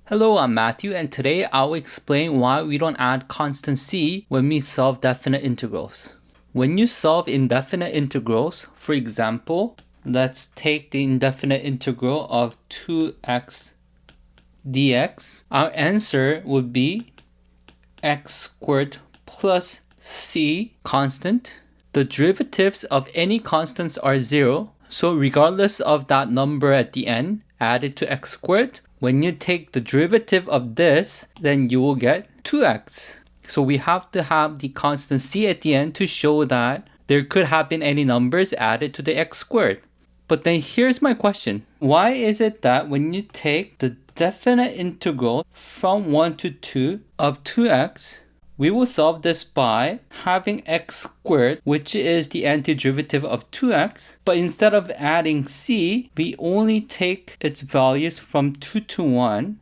Hello, I'm Matthew, and today I'll explain why we don't add constant c when we solve definite integrals. When you solve indefinite integrals, for example, let's take the indefinite integral of 2x dx. Our answer would be x squared plus c constant. The derivatives of any constants are 0, so regardless of that number at the end, added to x squared, when you take the derivative of this, then you will get 2x. So we have to have the constant c at the end to show that there could have been any numbers added to the x squared. But then here's my question. Why is it that when you take the definite integral from 1 to 2 of 2x, we will solve this by having x squared, which is the antiderivative of 2x, but instead of adding c, we only take its values from 2 to 1.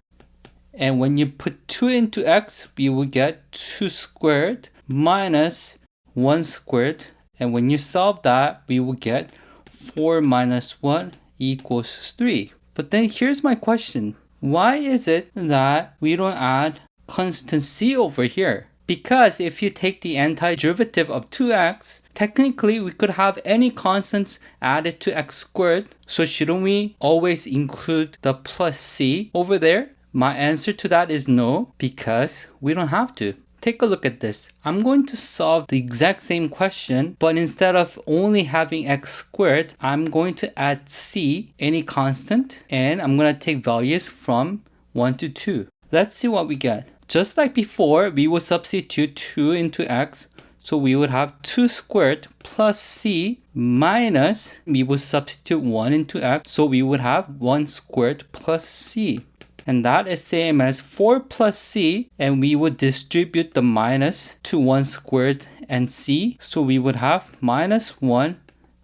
And when you put 2 into x, we will get 2 squared minus 1 squared. And when you solve that, we will get 4 minus 1 equals 3. But then here's my question. Why is it that we don't add constant c over here? Because if you take the antiderivative of 2x, technically we could have any constants added to x squared. So shouldn't we always include the plus c over there? My answer to that is no, because we don't have to. Take a look at this. I'm going to solve the exact same question, but instead of only having x squared, I'm going to add c, any constant, and I'm going to take values from 1 to 2. Let's see what we get. Just like before, we will substitute 2 into x, so we would have 2 squared plus c minus, we will substitute 1 into x, so we would have 1 squared plus c. And that is same as 4 plus c, and we would distribute the minus to 1 squared and c, so we would have minus 1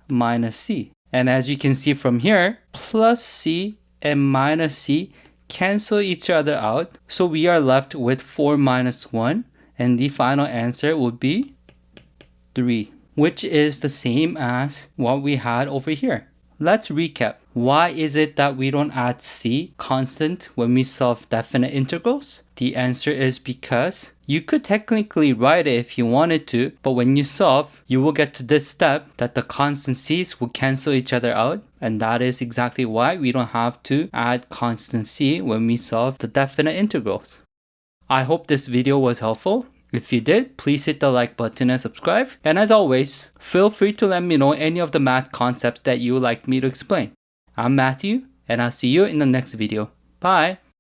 minus c. And as you can see from here, plus c and minus c cancel each other out, so we are left with 4 minus 1, and the final answer would be 3, which is the same as what we had over here. Let's recap. Why is it that we don't add c constant when we solve definite integrals? The answer is because you could technically write it if you wanted to, but when you solve, you will get to this step that the constant c's will cancel each other out, and that is exactly why we don't have to add constant c when we solve the definite integrals. I hope this video was helpful. If you did, please hit the like button and subscribe. And as always, feel free to let me know any of the math concepts that you would like me to explain. I'm Matthew, and I'll see you in the next video. Bye!